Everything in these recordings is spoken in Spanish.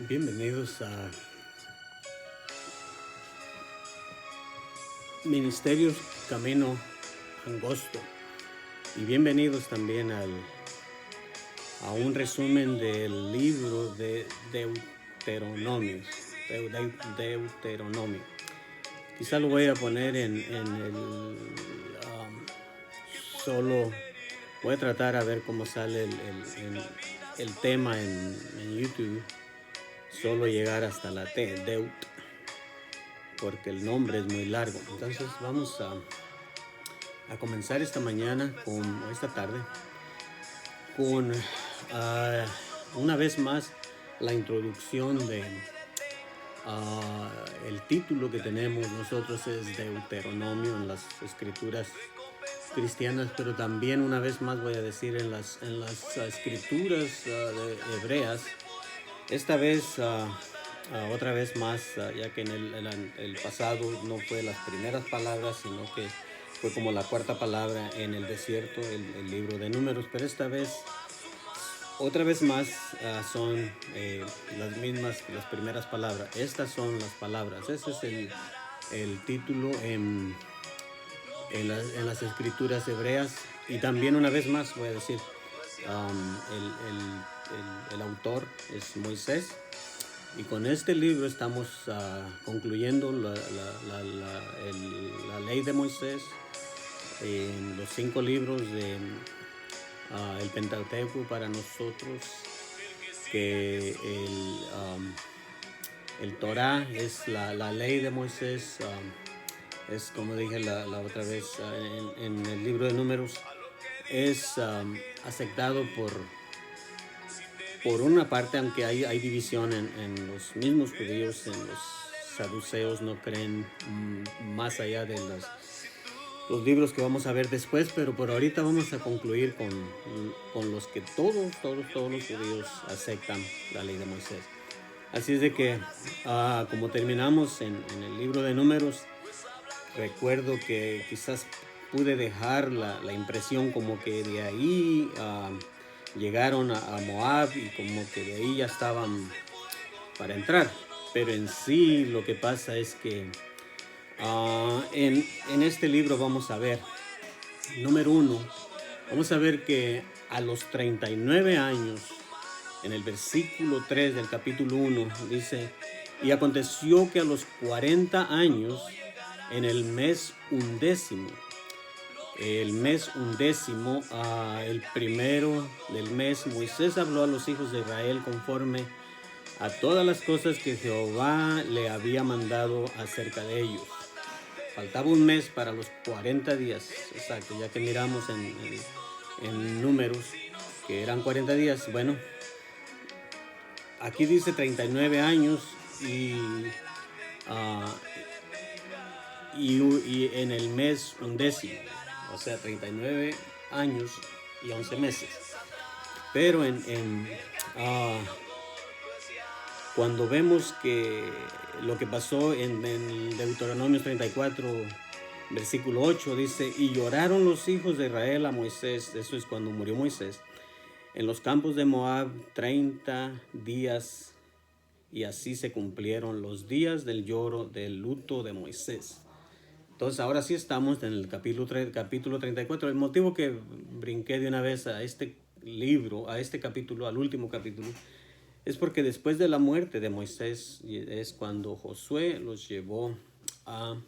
Bienvenidos a Ministerios Camino Angosto y bienvenidos también a un resumen del libro de Deuteronomio. Deuteronomio. Quizá lo voy a poner en el solo. Voy a tratar a ver cómo sale el tema en YouTube. Solo llegar hasta la T, Deut, porque el nombre es muy largo. Entonces vamos a comenzar esta tarde con una vez más la introducción de el título que tenemos nosotros es Deuteronomio en las escrituras cristianas, pero también una vez más voy a decir en las escrituras hebreas. Esta vez, otra vez más, ya que en el pasado no fue las primeras palabras, sino que fue como la cuarta palabra en el desierto, el libro de Números, pero esta vez, otra vez más, son las primeras palabras. Estas son las palabras. Ese es el título en las escrituras hebreas. Y también una vez más voy a decir, el autor es Moisés, y con este libro estamos concluyendo la ley de Moisés, los 5 libros de el Pentateuco para nosotros, que el Torah es la ley de Moisés. Es como dije la otra vez en el libro de Números, es aceptado por una parte, aunque hay división en los mismos judíos. En los saduceos no creen más allá de los libros que vamos a ver después, pero por ahorita vamos a concluir con los que todos los judíos aceptan la ley de Moisés. Así es de que como terminamos en el libro de Números, recuerdo que quizás pude dejar la impresión como que de ahí llegaron a Moab y como que de ahí ya estaban para entrar. Pero en sí lo que pasa es que en este libro vamos a ver, número 1, vamos a ver que a los 39 años, en el versículo 3 del capítulo 1, dice: y aconteció que a los 40 años, en el mes undécimo, el primero del mes, Moisés habló a los hijos de Israel conforme a todas las cosas que Jehová le había mandado acerca de ellos. Faltaba un mes para los 40 días, exacto, ya que miramos en Números que eran 40 días. Bueno, aquí dice 39 años y en el mes undécimo, o sea, 39 años y 11 meses. Pero cuando vemos que lo que pasó en Deuteronomio 34, versículo 8, dice: y lloraron los hijos de Israel a Moisés, eso es cuando murió Moisés, en los campos de Moab 30 días, y así se cumplieron los días del lloro, del luto de Moisés. Entonces ahora sí estamos en el capítulo 34. El motivo que brinqué de una vez a este libro, a este capítulo, al último capítulo, es porque después de la muerte de Moisés es cuando Josué los llevó a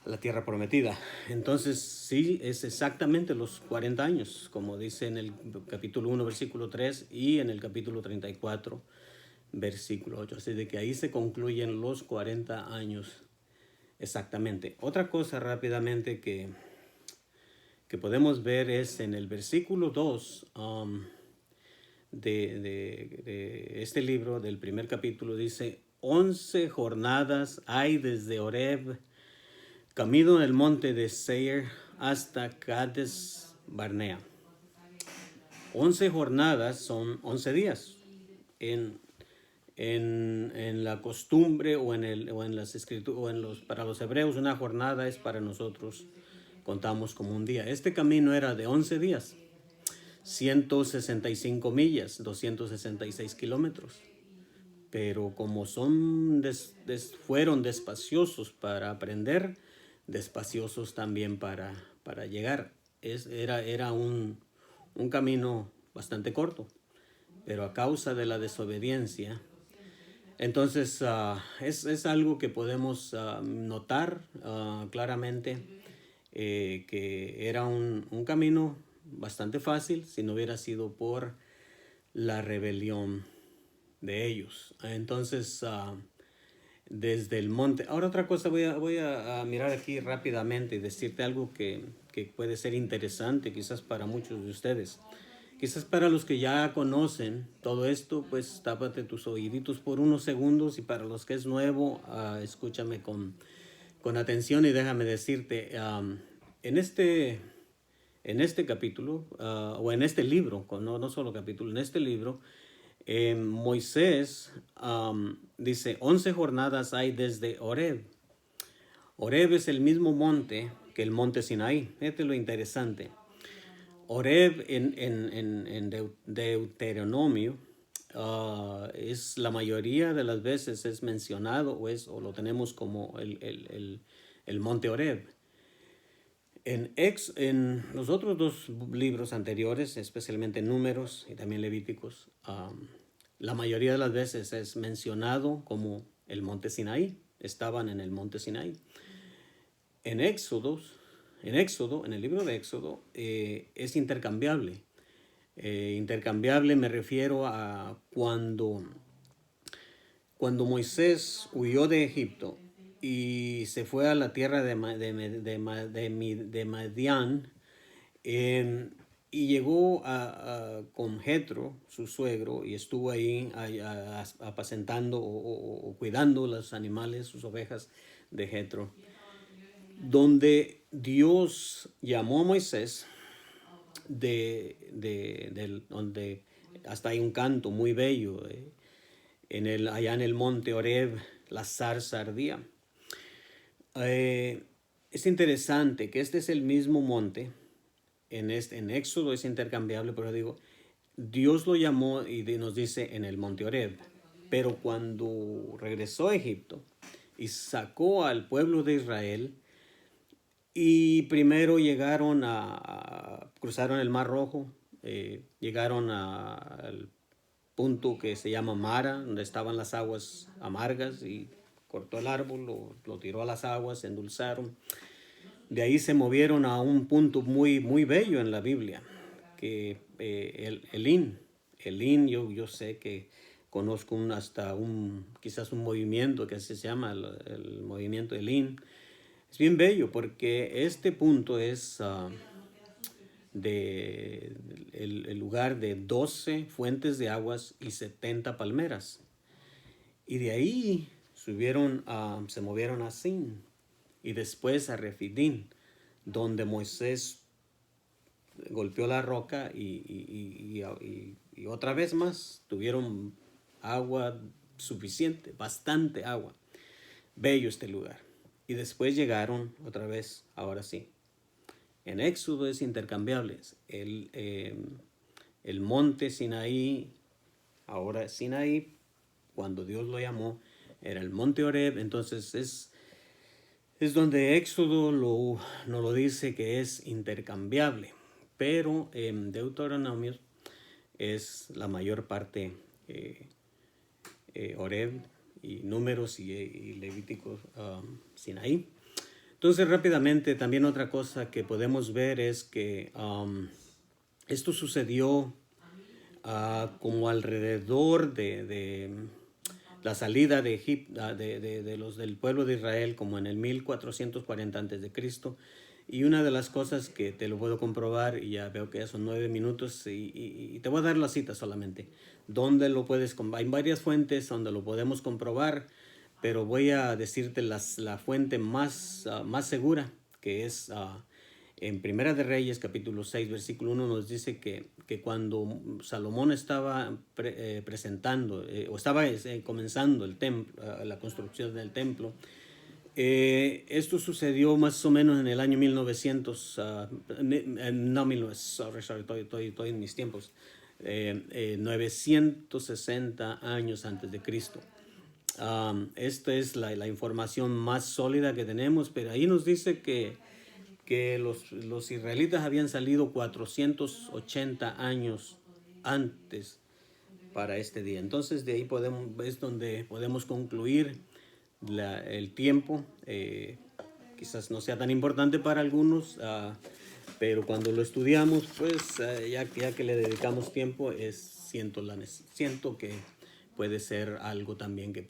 la tierra prometida. Entonces sí, es exactamente los 40 años, como dice en el capítulo 1, versículo 3, y en el capítulo 34, versículo 8. Así de que ahí se concluyen los 40 años exactamente. Otra cosa rápidamente que podemos ver es en el versículo 2 de este libro, del primer capítulo, dice: 11 jornadas hay desde Horeb, camino del monte de Seir, hasta Cades Barnea. 11 jornadas son 11 días. En la costumbre o en las escrituras, para los hebreos, una jornada es, para nosotros contamos como un día. Este camino era de 11 días, 165 millas, 266 kilómetros. pero como fueron despaciosos para aprender, despaciosos también para llegar. Era un camino bastante corto, pero a causa de la desobediencia, entonces es algo que podemos notar claramente, que era un camino bastante fácil si no hubiera sido por la rebelión de ellos. Entonces, desde el monte. Ahora otra cosa, voy a mirar aquí rápidamente y decirte algo que puede ser interesante quizás para muchos de ustedes. Quizás para los que ya conocen todo esto, pues tápate tus oíditos por unos segundos, y para los que es nuevo, escúchame con atención y déjame decirte, en este capítulo, o en este libro, no solo capítulo, en este libro, Moisés dice, 11 jornadas hay desde Horeb. Horeb es el mismo monte que el monte Sinaí. Este es lo interesante. Horeb en Deuteronomio es la mayoría de las veces es mencionado o lo tenemos como el monte Horeb. En los otros dos libros anteriores, especialmente Números y también Levíticos, la mayoría de las veces es mencionado como el monte Sinaí. Estaban en el monte Sinaí. En Éxodo, en el libro de Éxodo, es intercambiable. Intercambiable me refiero a cuando Moisés huyó de Egipto y se fue a la tierra de Madián, y llegó con Jetro, su suegro, y estuvo ahí apacentando o cuidando los animales, sus ovejas de Jetro, donde Dios llamó a Moisés, donde hasta hay un canto muy bello, allá en el monte Horeb, la zarza ardía. Es interesante que este es el mismo monte. En Éxodo es intercambiable, pero digo, Dios lo llamó y nos dice en el monte Horeb. Pero cuando regresó a Egipto y sacó al pueblo de Israel, y primero cruzaron el Mar Rojo, llegaron al punto que se llama Mara, donde estaban las aguas amargas, y cortó el árbol, lo tiró a las aguas, se endulzaron. De ahí se movieron a un punto muy, muy bello en la Biblia, que Elín, yo sé que conozco quizás un movimiento que se llama el movimiento Elín. Es bien bello porque este punto es el lugar de 12 fuentes de aguas y 70 palmeras. Y de ahí se movieron a Sin y después a Refidín, donde Moisés golpeó la roca y otra vez más tuvieron agua suficiente, bastante agua. Bello este lugar. Y después llegaron otra vez, ahora sí. En Éxodo es intercambiable. El monte Sinaí, ahora Sinaí, cuando Dios lo llamó, era el monte Horeb. Entonces es donde Éxodo nos lo dice que es intercambiable. Pero en Deuteronomio es la mayor parte Horeb, y Números y Levíticos, Sinaí. Entonces rápidamente también otra cosa que podemos ver es que esto sucedió como alrededor de la salida de Egipto, del pueblo de Israel, como en el 1440 a.C. Y una de las cosas que te lo puedo comprobar, y ya veo que ya son 9 minutos, y te voy a dar la cita solamente, donde hay varias fuentes donde lo podemos comprobar, pero voy a decirte la fuente más segura, que es en Primera de Reyes, capítulo 6, versículo 1, nos dice que cuando Salomón estaba presentando, o estaba comenzando el templo, la construcción del templo, esto sucedió más o menos en el año 1900, no 1900, estoy en mis tiempos, 960 años antes de Cristo. Esta es la información más sólida que tenemos, pero ahí nos dice que los israelitas habían salido 480 años antes para este día. Entonces de ahí es donde podemos concluir el tiempo. Quizás no sea tan importante para algunos, pero cuando lo estudiamos, pues ya que le dedicamos tiempo, siento que puede ser algo también que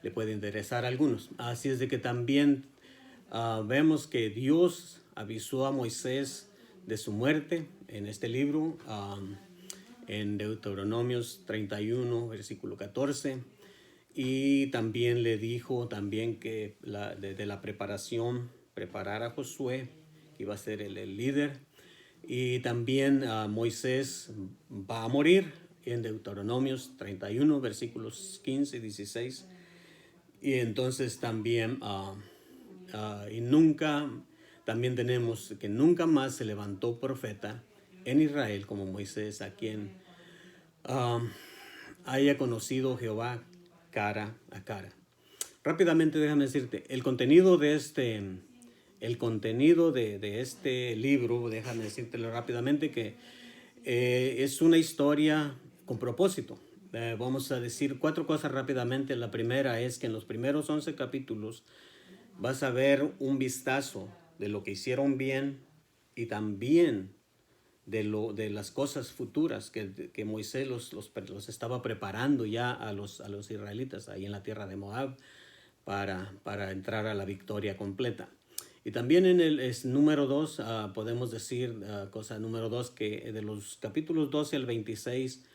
le puede interesar a algunos. Así es de que también vemos que Dios avisó a Moisés de su muerte en este libro, en Deuteronomios 31, versículo 14. Y también le dijo también que de la preparación, preparar a Josué, que iba a ser el líder. Y también Moisés va a morir en Deuteronomios 31, versículos 15 y 16. Y entonces también, también tenemos que nunca más se levantó profeta en Israel como Moisés, a quien haya conocido Jehová cara a cara. Rápidamente déjame decirte, el contenido de este libro, déjame decírtelo rápidamente, que es una historia con propósito. Vamos a decir 4 cosas rápidamente. La primera es que en los primeros 11 capítulos vas a ver un vistazo de lo que hicieron bien y también de las cosas futuras que Moisés los estaba preparando ya a los israelitas ahí en la tierra de Moab para entrar a la victoria completa. Y también en el número 2, podemos decir, cosa número 2, que de los capítulos 12 al 26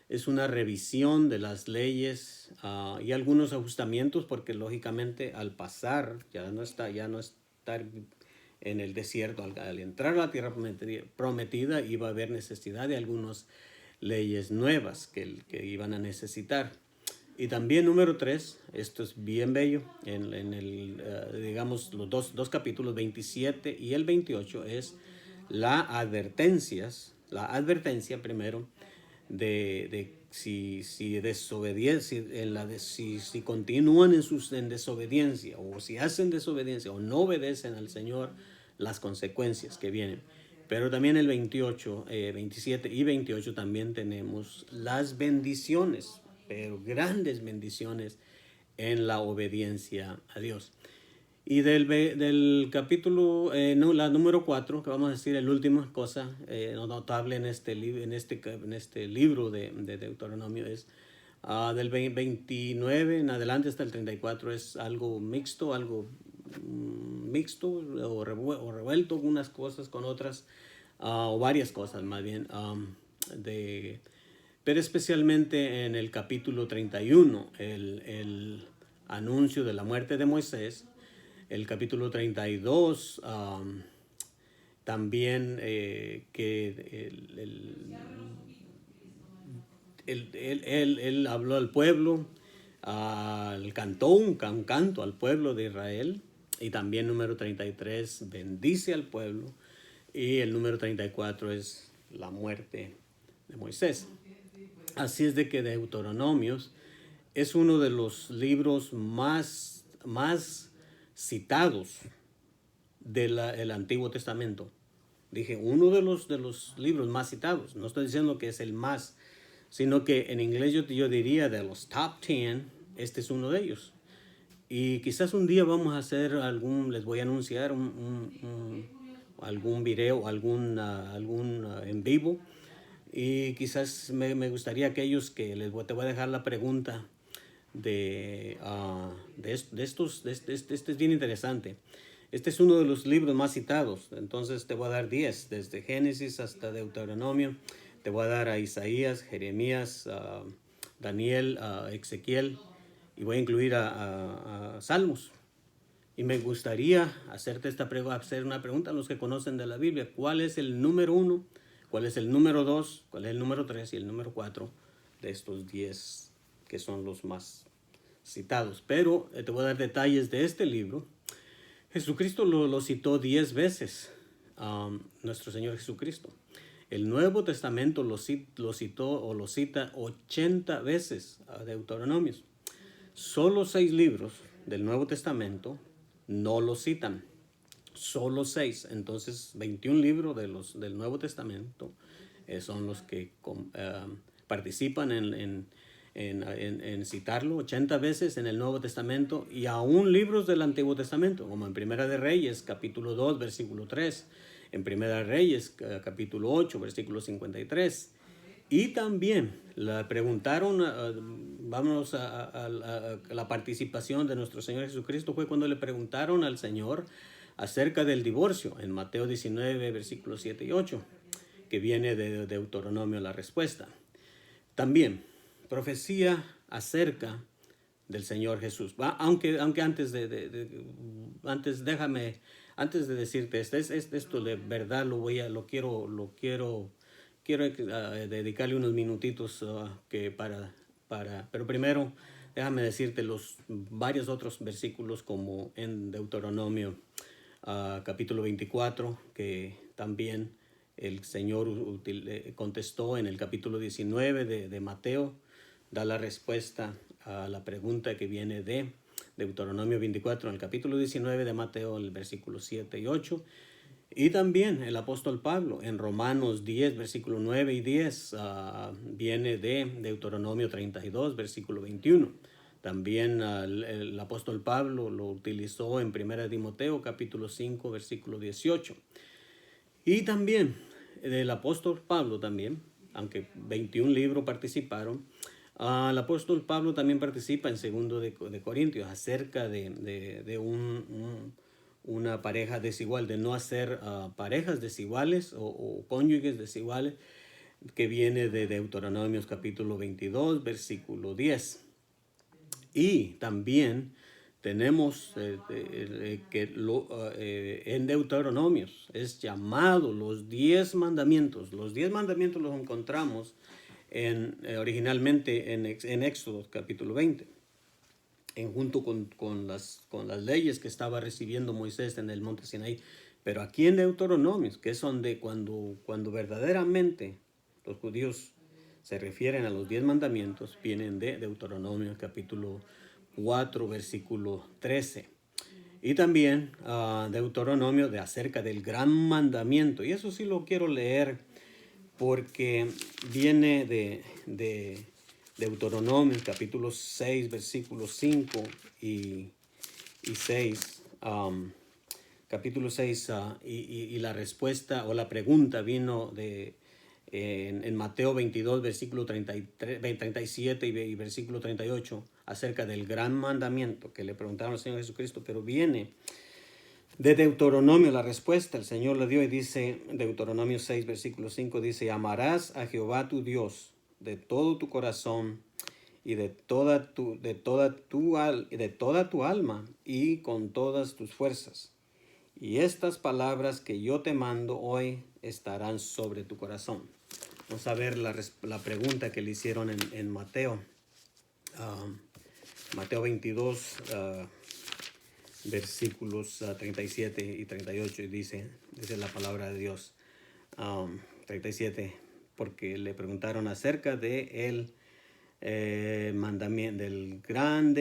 es una revisión de las leyes y algunos ajustamientos, porque lógicamente al pasar, ya no estar en el desierto, al entrar a la tierra prometida, iba a haber necesidad de algunas leyes nuevas que iban a necesitar. Y también número 3, esto es bien bello, digamos los dos capítulos 27 y el 28 es la advertencia primero de si continúan en desobediencia, o si hacen desobediencia o no obedecen al Señor, las consecuencias que vienen. Pero también el 27 y 28 también tenemos las bendiciones, pero grandes bendiciones en la obediencia a Dios. Y del capítulo, la número 4, que vamos a decir, la última cosa notable en este libro de Deuteronomio es del 29 en adelante hasta el 34, es algo mixto o revuelto, unas cosas con otras, o varias cosas más bien, pero especialmente en el capítulo 31, el anuncio de la muerte de Moisés. El capítulo 32, también que él habló al pueblo, cantó un canto al pueblo de Israel. Y también número 33, bendice al pueblo. Y el número 34 es la muerte de Moisés. Así es de que Deuteronomios es uno de los libros más citados del Antiguo Testamento. Dije, uno de los libros más citados. No estoy diciendo que es el más, sino que en inglés yo diría de los top 10, este es uno de ellos. Y quizás un día vamos a hacer les voy a anunciar algún video, algún en vivo. Y quizás me gustaría aquellos que te voy a dejar la pregunta este es bien interesante. Este es uno de los libros más citados, entonces te voy a dar 10, desde Génesis hasta Deuteronomio. Te voy a dar a Isaías, Jeremías, Daniel, Ezequiel, y voy a incluir a Salmos. Y me gustaría hacer una pregunta a los que conocen de la Biblia. ¿Cuál es el número 1? ¿Cuál es el número 2? ¿Cuál es el número 3 y el número 4 de estos 10 que son los más citados? Pero te voy a dar detalles de este libro. Jesucristo lo citó 10 veces, nuestro Señor Jesucristo. El Nuevo Testamento lo cita 80 veces a Deuteronomios. Solo 6 libros del Nuevo Testamento no los citan. Solo 6. Entonces, 21 libros del Nuevo Testamento son los que participan en citarlo 80 veces en el Nuevo Testamento, y aún libros del Antiguo Testamento, como en Primera de Reyes, capítulo 2, versículo 3, en Primera de Reyes, capítulo 8, versículo 53. Y también le preguntaron, vámonos a la participación de nuestro Señor Jesucristo, fue cuando le preguntaron al Señor acerca del divorcio, en Mateo 19, versículos 7 y 8, que viene de Deuteronomio la respuesta. También profecía acerca del Señor Jesús. Aunque antes antes de decirte esto de verdad quiero dedicarle unos minutitos pero primero déjame decirte los varios otros versículos, como en Deuteronomio capítulo 24, que también el Señor contestó en el capítulo 19 de Mateo, da la respuesta a la pregunta que viene de Deuteronomio 24, en el capítulo 19 de Mateo, el versículo 7 y 8. Y también el apóstol Pablo en Romanos 10, versículo 9 y 10, viene de Deuteronomio 32, versículo 21. También el apóstol Pablo lo utilizó en 1 Timoteo, capítulo 5, versículo 18. Y también el apóstol Pablo también, aunque 21 libros participaron, el apóstol Pablo también participa en 2 de Corintios acerca de una pareja desigual, de no hacer parejas desiguales o cónyuges desiguales, que viene de Deuteronomios capítulo 22, versículo 10. Y también tenemos en Deuteronomios es llamado los 10 mandamientos. Los 10 mandamientos los encontramos originalmente en Éxodo capítulo 20. Junto con las leyes que estaba recibiendo Moisés en el monte Sinaí. Pero aquí en Deuteronomios, que es donde cuando verdaderamente los judíos se refieren a los 10 mandamientos, vienen de Deuteronomio capítulo 4, versículo 13. Y también Deuteronomio acerca del gran mandamiento. Y eso sí lo quiero leer porque viene de Deuteronomio capítulo 6, versículos 5 y 6. Capítulo 6 y la respuesta o la pregunta vino en Mateo 22, versículo 37 y versículo 38, acerca del gran mandamiento que le preguntaron al Señor Jesucristo, pero viene de Deuteronomio la respuesta. El Señor le dio y dice, Deuteronomio 6, versículo 5, dice: amarás a Jehová tu Dios de todo tu corazón y de toda tu alma y con todas tus fuerzas. Y estas palabras que yo te mando hoy estarán sobre tu corazón. Vamos a ver la pregunta que le hicieron en Mateo. Mateo 22, versículos 37 y 38. Y dice la palabra de Dios. 37, porque le preguntaron acerca de del gran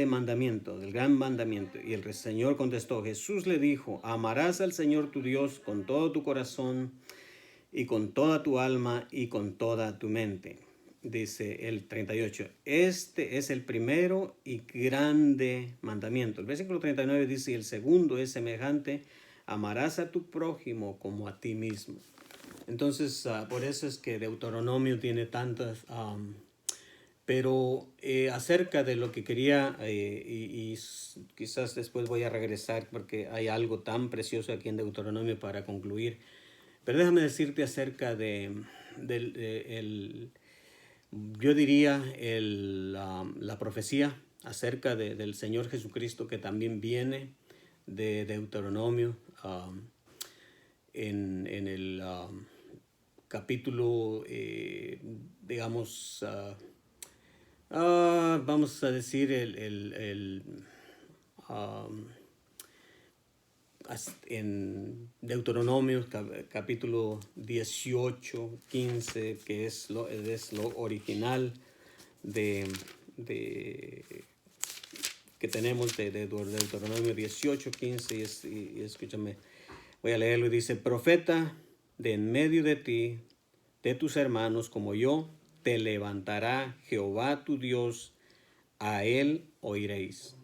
mandamiento. Y el Señor contestó, Jesús le dijo: amarás al Señor tu Dios con todo tu corazón y con toda tu alma y con toda tu mente. Dice el 38, este es el primero y grande mandamiento. El versículo 39 dice, el segundo es semejante: amarás a tu prójimo como a ti mismo. Entonces, por eso es que Deuteronomio tiene tantas... pero acerca de lo que quería, y quizás después voy a regresar porque hay algo tan precioso aquí en Deuteronomio para concluir. Pero déjame decirte acerca yo diría, la profecía acerca del Señor Jesucristo, que también viene de Deuteronomio, en el capítulo, digamos, vamos a decir en Deuteronomio capítulo 18, 15, que es lo original de que tenemos de Deuteronomio 18:15, y escúchame, voy a leerlo, y dice: profeta de en medio de ti, de tus hermanos como yo, te levantará Jehová tu Dios, a él oiréis.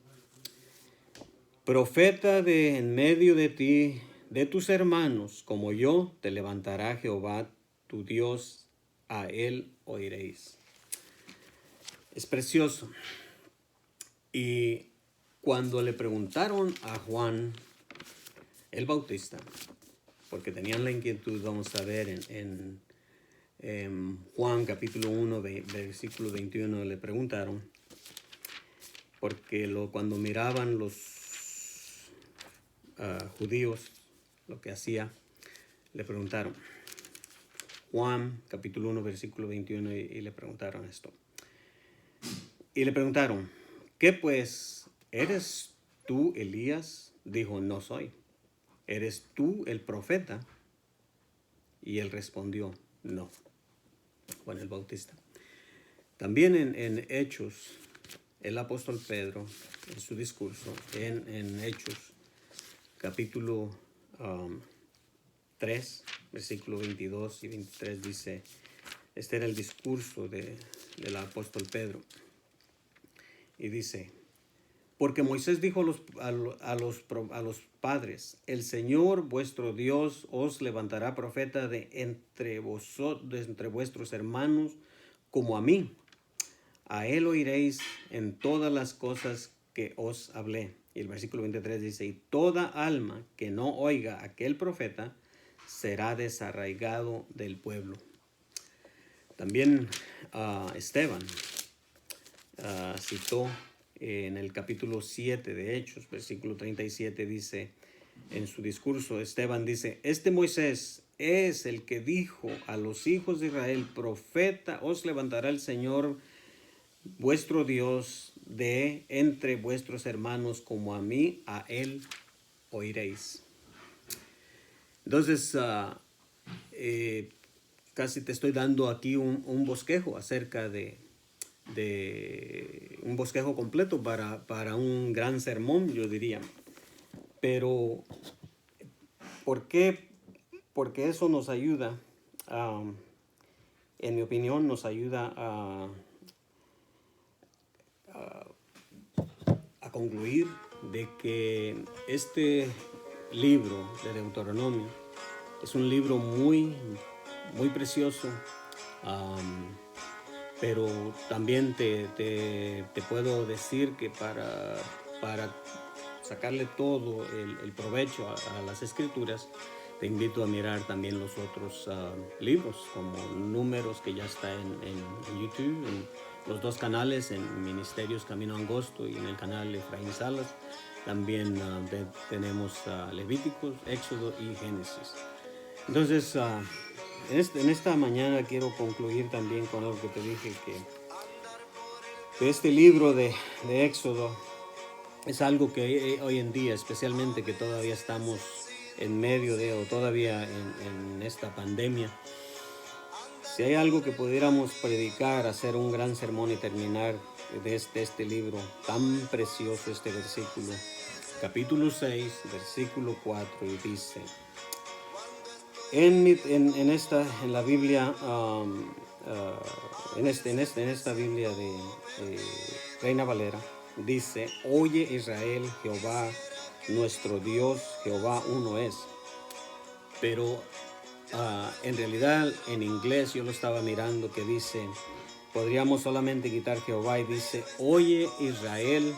Profeta de en medio de ti, de tus hermanos como yo, te levantará Jehová tu Dios, a él oiréis. Es precioso. Y cuando le preguntaron a Juan el Bautista, porque tenían la inquietud, vamos a ver en Juan capítulo 1, versículo 21, le preguntaron, porque cuando miraban los judíos lo que hacía, le preguntaron. Juan capítulo 1, versículo 21, y le preguntaron esto. Y le preguntaron: ¿qué pues? ¿Eres tú Elías? Dijo: no soy. ¿Eres tú el profeta? Y él respondió: no. Juan el Bautista. También en Hechos, el apóstol Pedro, en su discurso, en Hechos capítulo 3, versículo 22 y 23, dice, este era el discurso del apóstol Pedro, y dice: porque Moisés dijo a los padres: el Señor vuestro Dios os levantará profeta de entre vuestros hermanos como a mí. A él oiréis en todas las cosas que os hablé. Y el versículo 23 dice: y toda alma que no oiga a aquel profeta será desarraigado del pueblo. También Esteban citó en el capítulo 7 de Hechos, versículo 37, dice en su discurso, Esteban dice: este Moisés es el que dijo a los hijos de Israel: profeta os levantará el Señor vuestro Dios de entre vuestros hermanos como a mí, a él oiréis. Entonces, casi te estoy dando aquí un bosquejo acerca de un bosquejo completo para un gran sermón, yo diría. Pero, ¿por qué? Porque eso nos ayuda, en mi opinión, nos ayuda a concluir de que este libro de Deuteronomio es un libro muy, muy precioso, pero también te puedo decir que para sacarle todo el provecho a las escrituras, te invito a mirar también los otros libros, como Números, que ya está en YouTube, en los dos canales, en Ministerios Camino Angosto y en el canal Efraín Salas. También tenemos Levíticos, Éxodo y Génesis. Entonces, en esta mañana quiero concluir también con algo que te dije, que este libro de Éxodo es algo que hoy en día, especialmente que todavía estamos en medio de, o todavía en esta pandemia, si hay algo que pudiéramos predicar, hacer un gran sermón y terminar de este libro tan precioso, este versículo, capítulo 6, versículo 4, y dice, en la Biblia, en esta Biblia de Reina Valera, dice: oye Israel, Jehová nuestro Dios, Jehová uno es. Pero en realidad en inglés yo lo estaba mirando, que dice, podríamos solamente quitar Jehová y dice: oye Israel,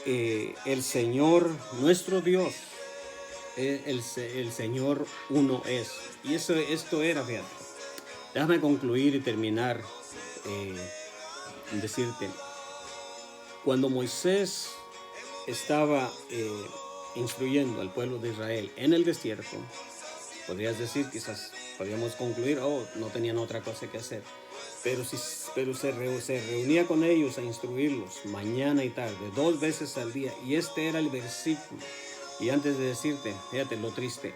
el Señor nuestro Dios, el Señor uno es. Y esto era, fíjate. Déjame concluir y terminar decirte, cuando Moisés estaba instruyendo al pueblo de Israel en el desierto, podrías decir, quizás podríamos concluir, no tenían otra cosa que hacer, pero se reunía con ellos a instruirlos mañana y tarde, 2 veces al día, y este era el versículo. Y antes de decirte, fíjate lo triste,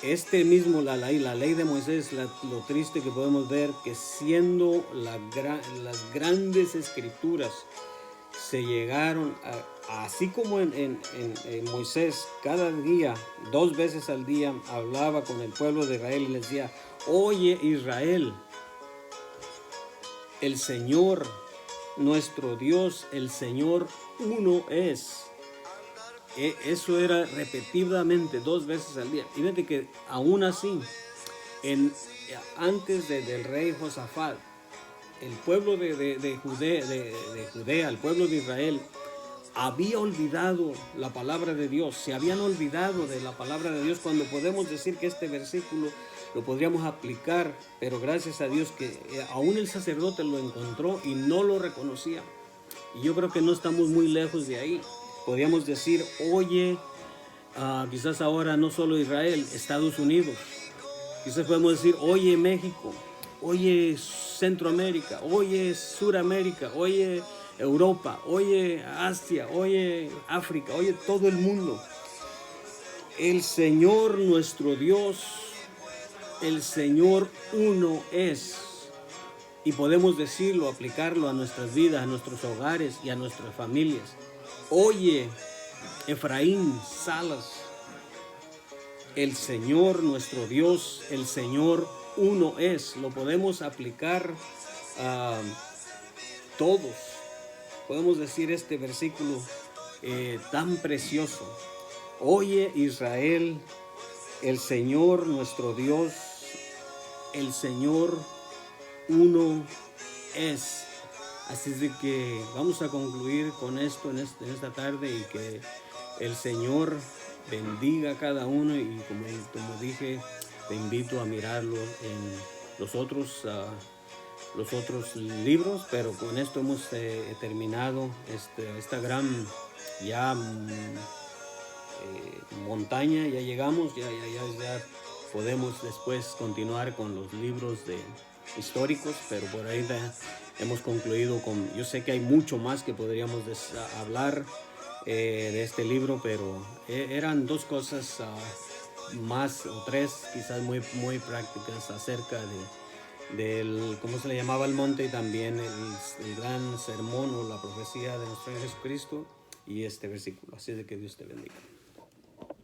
la ley de Moisés, lo triste que podemos ver, que siendo las grandes escrituras, se llegaron, así como en Moisés, cada día, 2 veces al día, hablaba con el pueblo de Israel y les decía, oye Israel, el Señor, nuestro Dios, el Señor uno es. Eso era repetidamente 2 veces al día. Y fíjate que aún así, antes del rey Josafat, el pueblo de Judea, el pueblo de Israel, había olvidado la palabra de Dios, se habían olvidado de la palabra de Dios, cuando podemos decir que este versículo lo podríamos aplicar, pero gracias a Dios que aún el sacerdote lo encontró y no lo reconocía. Y yo creo que no estamos muy lejos de ahí. Podríamos decir, oye, quizás ahora no solo Israel, Estados Unidos. Quizás podemos decir, oye México, oye Centroamérica, oye Suramérica, oye Europa, oye Asia, oye África, oye todo el mundo. El Señor nuestro Dios, el Señor uno es. Y podemos decirlo, aplicarlo a nuestras vidas, a nuestros hogares y a nuestras familias. Oye, Efraín, Salas, el Señor nuestro Dios, el Señor uno es. Lo podemos aplicar a todos. Podemos decir este versículo tan precioso. Oye Israel, el Señor nuestro Dios, el Señor uno es. Así es de que vamos a concluir con esto en esta tarde, y que el Señor bendiga a cada uno, y como dije, te invito a mirarlo en los otros libros, pero con esto hemos terminado esta gran ya montaña, ya llegamos, ya podemos después continuar con los libros históricos, pero por ahí hemos concluido yo sé que hay mucho más que podríamos hablar de este libro, pero eran 2 cosas más, o 3 quizás muy prácticas, acerca del cómo se le llamaba el monte, y también el gran sermón o la profecía de nuestro Jesucristo, y este versículo. Así de que Dios te bendiga.